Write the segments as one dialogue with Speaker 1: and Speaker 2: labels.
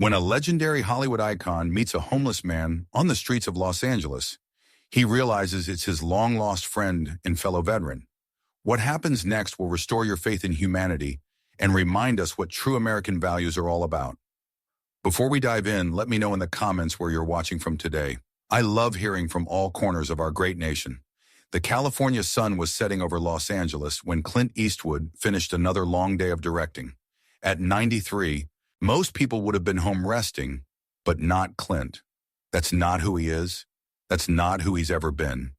Speaker 1: When a legendary Hollywood icon meets a homeless man on the streets of Los Angeles, he realizes it's his long-lost friend and fellow veteran. What happens next will restore your faith in humanity and remind us what true American values are all about. Before we dive in, let me know in the comments where you're watching from today. I love hearing from all corners of our great nation. The California sun was setting over Los Angeles when Clint Eastwood finished another long day of directing. At 93, most people would have been home resting, but not Clint. That's not who he is. That's not who he's ever been.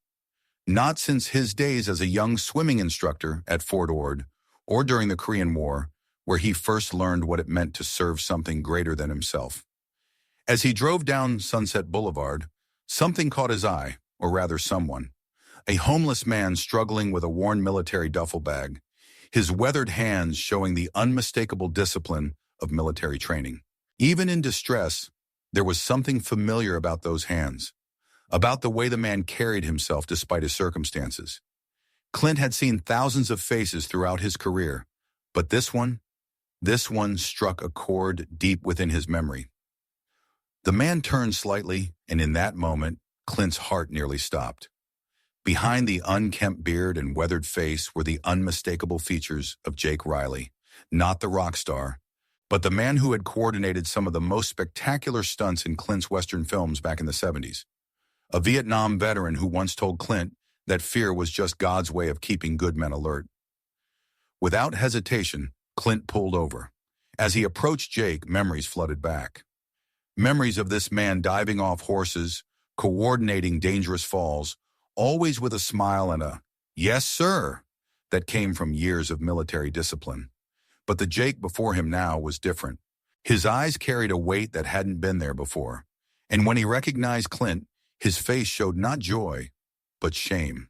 Speaker 1: Not since his days as a young swimming instructor at Fort Ord or during the Korean War, where he first learned what it meant to serve something greater than himself. As he drove down Sunset Boulevard, something caught his eye, or rather someone. A homeless man struggling with a worn military duffel bag, his weathered hands showing the unmistakable discipline of military training. Even in distress, there was something familiar about those hands, about the way the man carried himself despite his circumstances. Clint had seen thousands of faces throughout his career, but this one struck a chord deep within his memory. The man turned slightly, and in that moment, Clint's heart nearly stopped. Behind the unkempt beard and weathered face were the unmistakable features of Jake Riley, not the rock star, but the man who had coordinated some of the most spectacular stunts in Clint's Western films back in the 70s. A Vietnam veteran who once told Clint that fear was just God's way of keeping good men alert. Without hesitation, Clint pulled over. As he approached Jake, memories flooded back. Memories of this man diving off horses, coordinating dangerous falls, always with a smile and a "yes, sir" that came from years of military discipline. But the Jake before him now was different. His eyes carried a weight that hadn't been there before. And when he recognized Clint, his face showed not joy, but shame.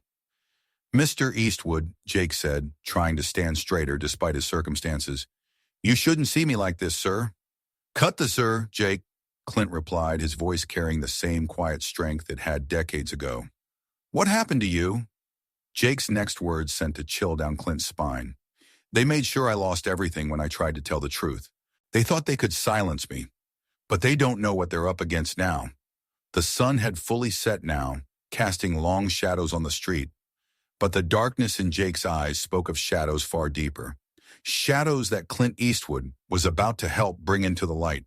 Speaker 1: "Mr. Eastwood," Jake said, trying to stand straighter despite his circumstances, "you shouldn't see me like this, sir." "Cut the sir, Jake," Clint replied, his voice carrying the same quiet strength it had decades ago. "What happened to you?" Jake's next words sent a chill down Clint's spine. "They made sure I lost everything when I tried to tell the truth. They thought they could silence me, but they don't know what they're up against now." The sun had fully set now, casting long shadows on the street, but the darkness in Jake's eyes spoke of shadows far deeper, shadows that Clint Eastwood was about to help bring into the light.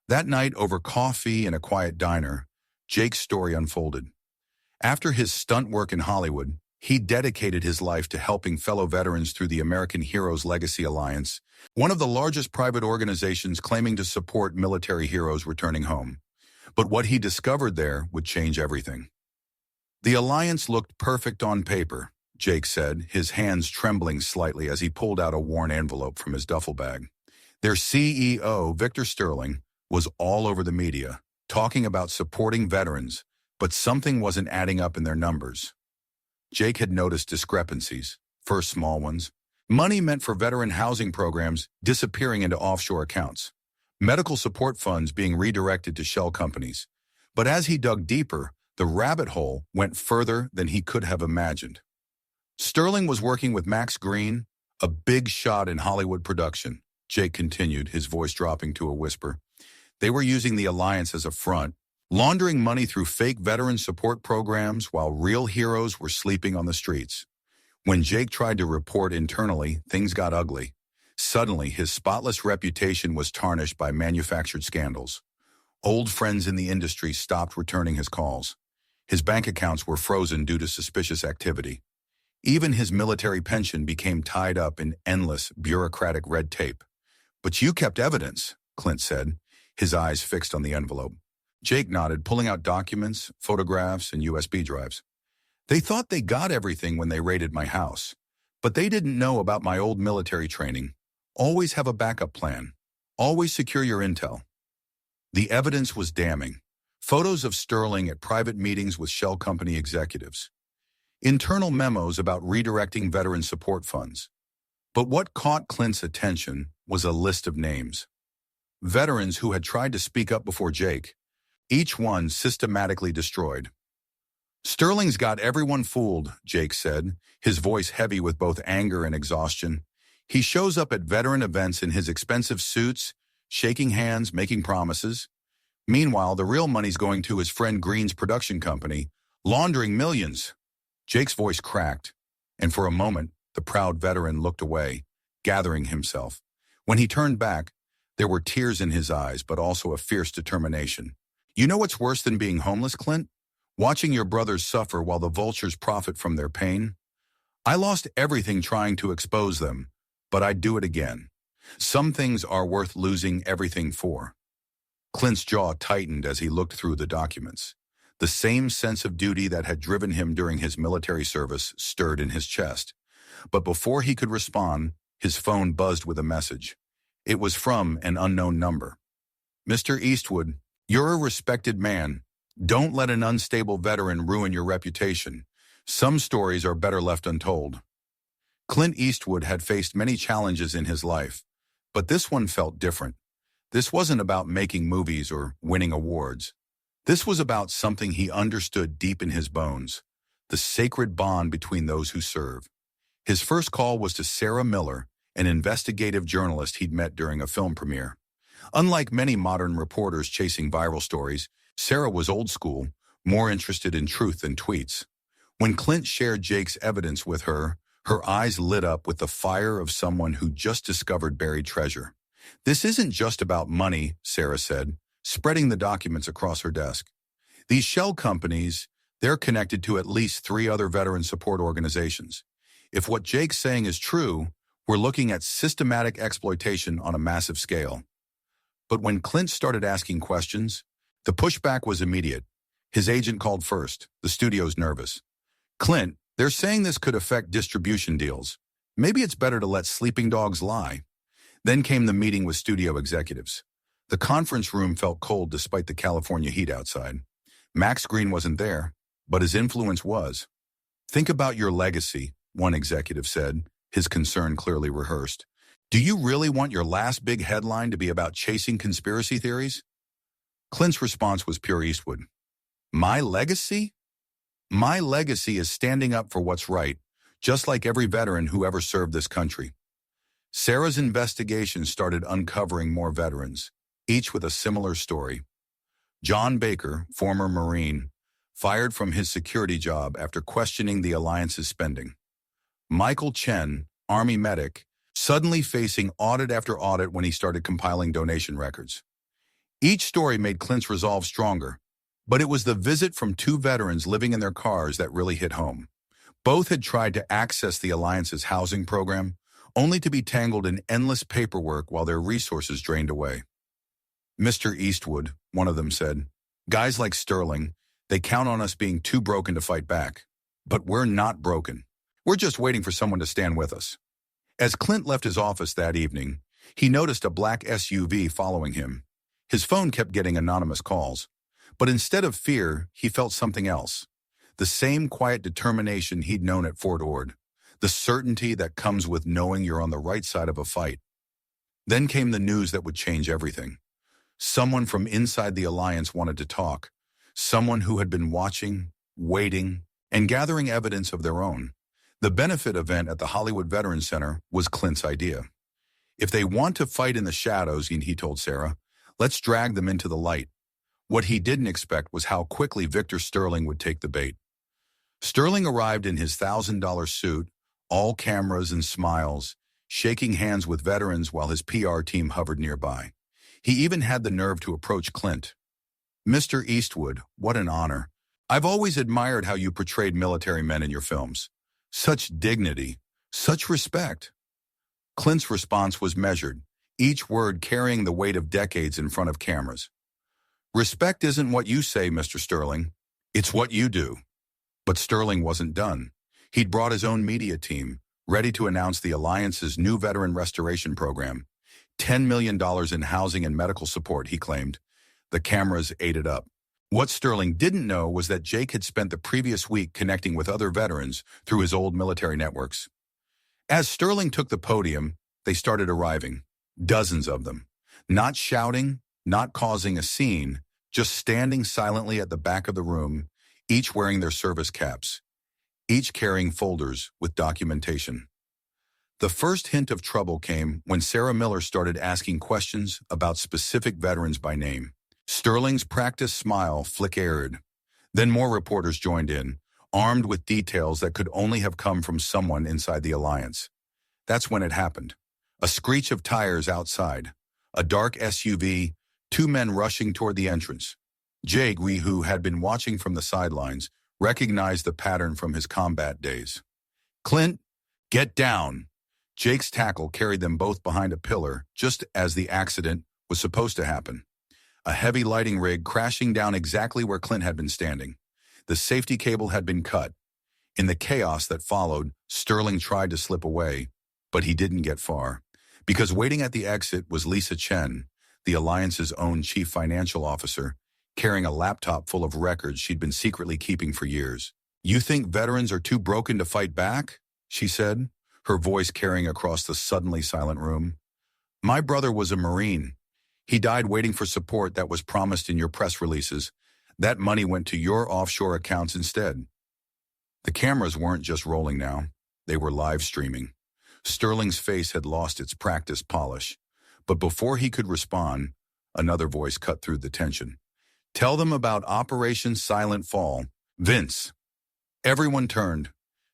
Speaker 1: That night, over coffee in a quiet diner, Jake's story unfolded. After his stunt work in Hollywood, he dedicated his life to helping fellow veterans through the American Heroes Legacy Alliance, one of the largest private organizations claiming to support military heroes returning home. But what he discovered there would change everything. "The alliance looked perfect on paper," Jake said, his hands trembling slightly as he pulled out a worn envelope from his duffel bag. Their CEO, Victor Sterling, was all over the media, talking about supporting veterans, but something wasn't adding up in their numbers. Jake had noticed discrepancies, first small ones. Money meant for veteran housing programs disappearing into offshore accounts. Medical support funds being redirected to shell companies. But as he dug deeper, the rabbit hole went further than he could have imagined. Sterling was working with Max Green, a big shot in Hollywood production, Jake continued, his voice dropping to a whisper. They were using the alliance as a front, laundering money through fake veteran support programs while real heroes were sleeping on the streets. When Jake tried to report internally, things got ugly. Suddenly, his spotless reputation was tarnished by manufactured scandals. Old friends in the industry stopped returning his calls. His bank accounts were frozen due to suspicious activity. Even his military pension became tied up in endless bureaucratic red tape. "But you kept evidence," Clint said, his eyes fixed on the envelope. Jake nodded, pulling out documents, photographs, and USB drives. "They thought they got everything when they raided my house, but they didn't know about my old military training. Always have a backup plan. Always secure your intel." The evidence was damning. Photos of Sterling at private meetings with shell company executives. Internal memos about redirecting veteran support funds. But what caught Clint's attention was a list of names. Veterans who had tried to speak up before Jake, each one systematically destroyed. "Sterling's got everyone fooled," Jake said, his voice heavy with both anger and exhaustion. "He shows up at veteran events in his expensive suits, shaking hands, making promises. Meanwhile, the real money's going to his friend Green's production company, laundering millions. Jake's voice cracked, and for a moment, the proud veteran looked away, gathering himself. When he turned back, there were tears in his eyes, but also a fierce determination. You know what's worse than being homeless, Clint? Watching your brothers suffer while the vultures profit from their pain? I lost everything trying to expose them, but I'd do it again. Some things are worth losing everything for. Clint's jaw tightened as he looked through the documents. The same sense of duty that had driven him during his military service stirred in his chest. But before he could respond, his phone buzzed with a message. It was from an unknown number. Mr. Eastwood, you're a respected man. Don't let an unstable veteran ruin your reputation. Some stories are better left untold. Clint Eastwood had faced many challenges in his life, but this one felt different. This wasn't about making movies or winning awards. This was about something he understood deep in his bones, the sacred bond between those who serve. His first call was to Sarah Miller, an investigative journalist he'd met during a film premiere. Unlike many modern reporters chasing viral stories, Sarah was old school, more interested in truth than tweets. When Clint shared Jake's evidence with her, her eyes lit up with the fire of someone who just discovered buried treasure. This isn't just about money, Sarah said, spreading the documents across her desk. These shell companies, they're connected to at least 3 other veteran support organizations. If what Jake's saying is true, we're looking at systematic exploitation on a massive scale. But when Clint started asking questions, the pushback was immediate. His agent called first. The studio's nervous. Clint, they're saying this could affect distribution deals. Maybe it's better to let sleeping dogs lie. Then came the meeting with studio executives. The conference room felt cold despite the California heat outside. Max Green wasn't there, but his influence was. Think about your legacy, one executive said, his concern clearly rehearsed. Do you really want your last big headline to be about chasing conspiracy theories? Clint's response was pure Eastwood. My legacy? My legacy is standing up for what's right, just like every veteran who ever served this country. Sarah's investigation started uncovering more veterans, each with a similar story. John Baker, former Marine, fired from his security job after questioning the Alliance's spending. Michael Chen, Army medic, suddenly facing audit after audit when he started compiling donation records. Each story made Clint's resolve stronger, but it was the visit from 2 veterans living in their cars that really hit home. Both had tried to access the Alliance's housing program, only to be tangled in endless paperwork while their resources drained away. Mr. Eastwood, one of them said, guys like Sterling, they count on us being too broken to fight back. But we're not broken. We're just waiting for someone to stand with us. As Clint left his office that evening, he noticed a black SUV following him. His phone kept getting anonymous calls. But instead of fear, he felt something else. The same quiet determination he'd known at Fort Ord. The certainty that comes with knowing you're on the right side of a fight. Then came the news that would change everything. Someone from inside the Alliance wanted to talk. Someone who had been watching, waiting, and gathering evidence of their own. The benefit event at the Hollywood Veterans Center was Clint's idea. If they want to fight in the shadows, he told Sarah, let's drag them into the light. What he didn't expect was how quickly Victor Sterling would take the bait. Sterling arrived in his $1,000 suit, all cameras and smiles, shaking hands with veterans while his PR team hovered nearby. He even had the nerve to approach Clint. Mr. Eastwood, what an honor. I've always admired how you portrayed military men in your films. Such dignity, such respect. Clint's response was measured, each word carrying the weight of decades in front of cameras. Respect isn't what you say, Mr. Sterling. It's what you do. But Sterling wasn't done. He'd brought his own media team, ready to announce the Alliance's new veteran restoration program. $10 million in housing and medical support, he claimed. The cameras ate it up. What Sterling didn't know was that Jake had spent the previous week connecting with other veterans through his old military networks. As Sterling took the podium, they started arriving. Dozens of them. Not shouting, not causing a scene, just standing silently at the back of the room, each wearing their service caps, each carrying folders with documentation. The first hint of trouble came when Sarah Miller started asking questions about specific veterans by name. Sterling's practiced smile flickered. Then more reporters joined in, armed with details that could only have come from someone inside the alliance. That's when it happened. A screech of tires outside, a dark SUV, two men rushing toward the entrance. Jake, who had been watching from the sidelines, recognized the pattern from his combat days. "Clint, get down!" Jake's tackle carried them both behind a pillar, just as the accident was supposed to happen. A heavy lighting rig crashing down exactly where Clint had been standing. The safety cable had been cut. In the chaos that followed, Sterling tried to slip away, but he didn't get far. Because waiting at the exit was Lisa Chen, the Alliance's own chief financial officer, carrying a laptop full of records she'd been secretly keeping for years. "You think veterans are too broken to fight back?" she said, her voice carrying across the suddenly silent room. "My brother was a Marine. He died waiting for support that was promised in your press releases. That money went to your offshore accounts instead." The cameras weren't just rolling now. They were live streaming. Sterling's face had lost its practiced polish. But before he could respond, another voice cut through the tension. "Tell them about Operation Silent Fall. Vince." Everyone turned.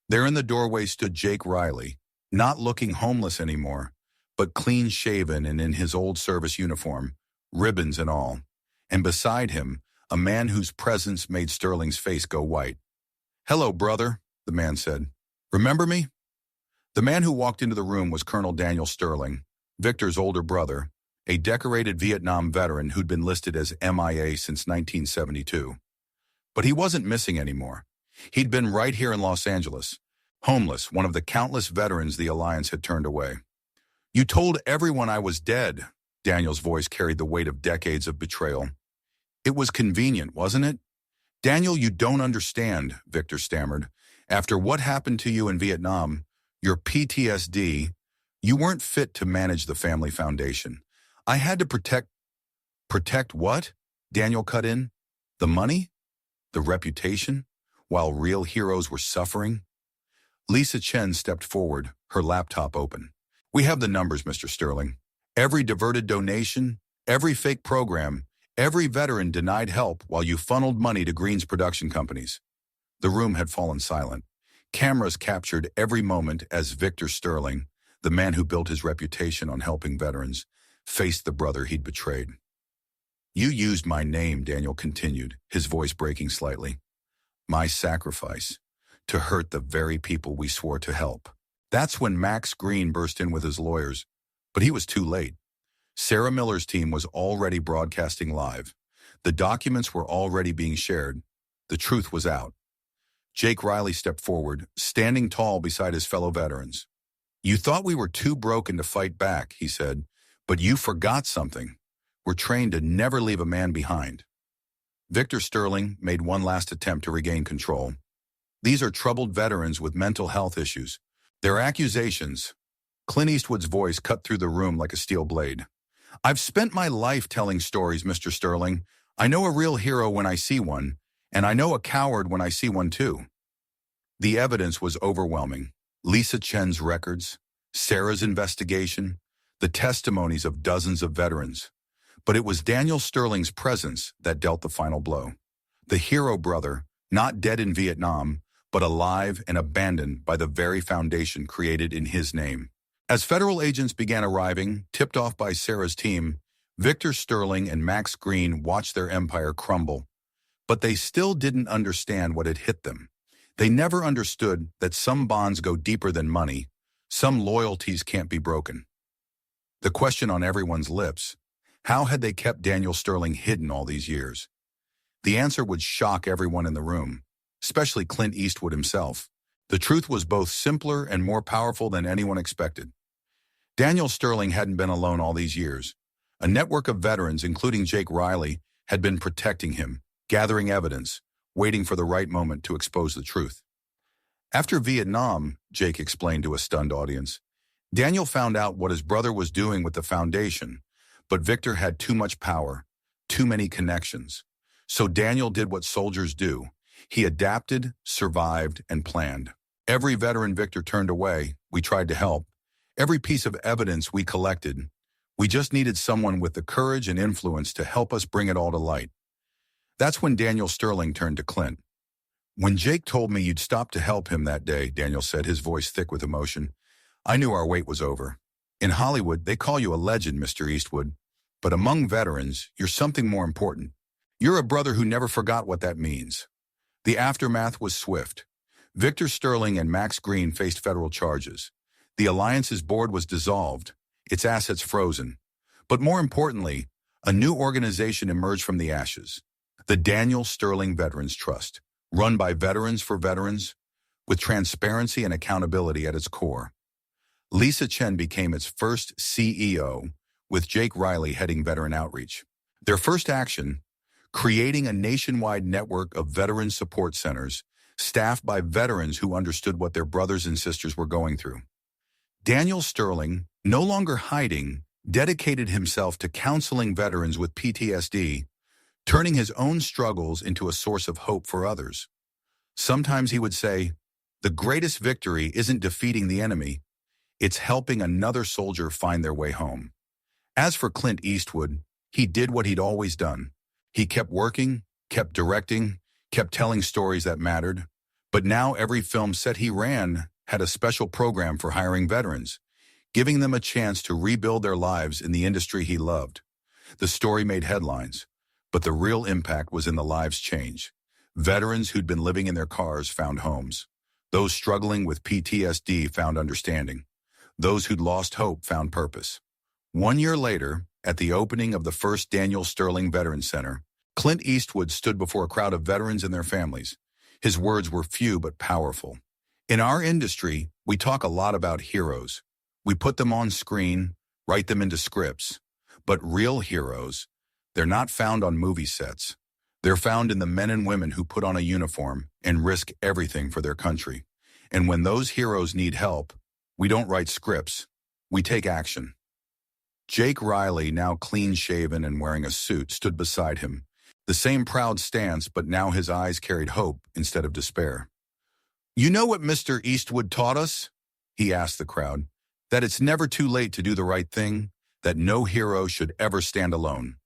Speaker 1: There in the doorway stood Jake Riley, not looking homeless anymore, but clean-shaven and in his old service uniform, ribbons and all. And beside him, a man whose presence made Sterling's face go white. "Hello, brother," the man said. "Remember me?" The man who walked into the room was Colonel Daniel Sterling, Victor's older brother, a decorated Vietnam veteran who'd been listed as MIA since 1972. But he wasn't missing anymore. He'd been right here in Los Angeles, homeless, one of the countless veterans the Alliance had turned away. "You told everyone I was dead." Daniel's voice carried the weight of decades of betrayal. "It was convenient, wasn't it?" "Daniel, you don't understand," Victor stammered. "After what happened to you in Vietnam, your PTSD, you weren't fit to manage the family foundation. I had to protect..." "Protect what?" Daniel cut in. "The money? The reputation? While real heroes were suffering?" Lisa Chen stepped forward, her laptop open. "We have the numbers, Mr. Sterling. Every diverted donation, every fake program, every veteran denied help while you funneled money to Green's production companies." The room had fallen silent. Cameras captured every moment as Victor Sterling, the man who built his reputation on helping veterans, faced the brother he'd betrayed. "You used my name," Daniel continued, his voice breaking slightly. "My sacrifice, to hurt the very people we swore to help." That's when Max Green burst in with his lawyers, but he was too late. Sarah Miller's team was already broadcasting live. The documents were already being shared. The truth was out. Jake Riley stepped forward, standing tall beside his fellow veterans. "You thought we were too broken to fight back," he said, "but you forgot something. We're trained to never leave a man behind." Victor Sterling made one last attempt to regain control. "These are troubled veterans with mental health issues. Their accusations..." Clint Eastwood's voice cut through the room like a steel blade. "I've spent my life telling stories, Mr. Sterling. I know a real hero when I see one, and I know a coward when I see one too." The evidence was overwhelming. Lisa Chen's records, Sarah's investigation, the testimonies of dozens of veterans. But it was Daniel Sterling's presence that dealt the final blow. The hero brother, not dead in Vietnam, but alive and abandoned by the very foundation created in his name. As federal agents began arriving, tipped off by Sarah's team, Victor Sterling and Max Green watched their empire crumble. But they still didn't understand what had hit them. They never understood that some bonds go deeper than money, some loyalties can't be broken. The question on everyone's lips: how had they kept Daniel Sterling hidden all these years? The answer would shock everyone in the room, especially Clint Eastwood himself. The truth was both simpler and more powerful than anyone expected. Daniel Sterling hadn't been alone all these years. A network of veterans, including Jake Riley, had been protecting him, gathering evidence, waiting for the right moment to expose the truth. After Vietnam, Jake explained to a stunned audience, Daniel found out what his brother was doing with the foundation, but Victor had too much power, too many connections. So Daniel did what soldiers do. He adapted, survived, and planned. Every veteran Victor turned away, we tried to help, every piece of evidence we collected. We just needed someone with the courage and influence to help us bring it all to light. That's when Daniel Sterling turned to Clint. "When Jake told me you'd stop to help him that day," Daniel said, his voice thick with emotion, "I knew our wait was over. In Hollywood, they call you a legend, Mr. Eastwood. But among veterans, you're something more important. You're a brother who never forgot what that means." The aftermath was swift. Victor Sterling and Max Green faced federal charges. The Alliance's board was dissolved, its assets frozen. But more importantly, a new organization emerged from the ashes. The Daniel Sterling Veterans Trust, run by veterans for veterans, with transparency and accountability at its core. Lisa Chen became its first CEO, with Jake Riley heading veteran outreach. Their first action, creating a nationwide network of veteran support centers, staffed by veterans who understood what their brothers and sisters were going through. Daniel Sterling, no longer hiding, dedicated himself to counseling veterans with PTSD, turning his own struggles into a source of hope for others. Sometimes he would say, "The greatest victory isn't defeating the enemy, it's helping another soldier find their way home." As for Clint Eastwood, he did what he'd always done. He kept working, kept directing, kept telling stories that mattered. But now every film set he ran had a special program for hiring veterans, giving them a chance to rebuild their lives in the industry he loved. The story made headlines, but the real impact was in the lives changed. Veterans who'd been living in their cars found homes. Those struggling with PTSD found understanding. Those who'd lost hope found purpose. 1 year later, at the opening of the first Daniel Sterling Veterans Center, Clint Eastwood stood before a crowd of veterans and their families. His words were few but powerful. "In our industry, we talk a lot about heroes. We put them on screen, write them into scripts. But real heroes, they're not found on movie sets. They're found in the men and women who put on a uniform and risk everything for their country. And when those heroes need help, we don't write scripts, we take action." Jake Riley, now clean-shaven and wearing a suit, stood beside him. The same proud stance, but now his eyes carried hope instead of despair. "You know what Mr. Eastwood taught us?" he asked the crowd. "That it's never too late to do the right thing, that no hero should ever stand alone."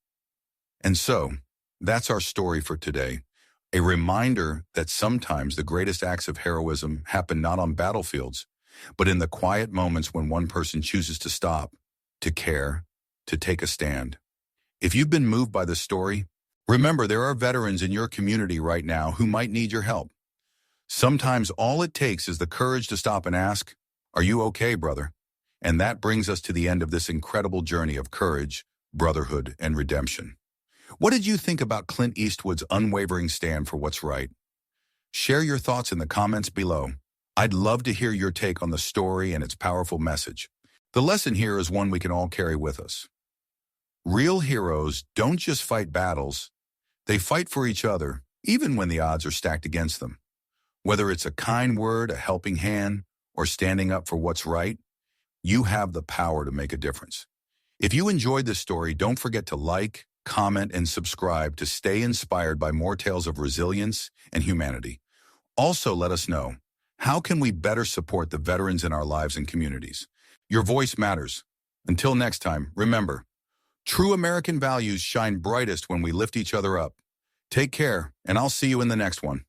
Speaker 1: And so, that's our story for today. A reminder that sometimes the greatest acts of heroism happen not on battlefields, but in the quiet moments when one person chooses to stop, to care, to take a stand. If you've been moved by this story, remember there are veterans in your community right now who might need your help. Sometimes all it takes is the courage to stop and ask, "Are you okay, brother?" And that brings us to the end of this incredible journey of courage, brotherhood, and redemption. What did you think about Clint Eastwood's unwavering stand for what's right? Share your thoughts in the comments below. I'd love to hear your take on the story and its powerful message. The lesson here is one we can all carry with us. Real heroes don't just fight battles, they fight for each other, even when the odds are stacked against them. Whether it's a kind word, a helping hand, or standing up for what's right, you have the power to make a difference. If you enjoyed this story, don't forget to like, comment, and subscribe to stay inspired by more tales of resilience and humanity. Also, let us know, how can we better support the veterans in our lives and communities? Your voice matters. Until next time, remember, true American values shine brightest when we lift each other up. Take care, and I'll see you in the next one.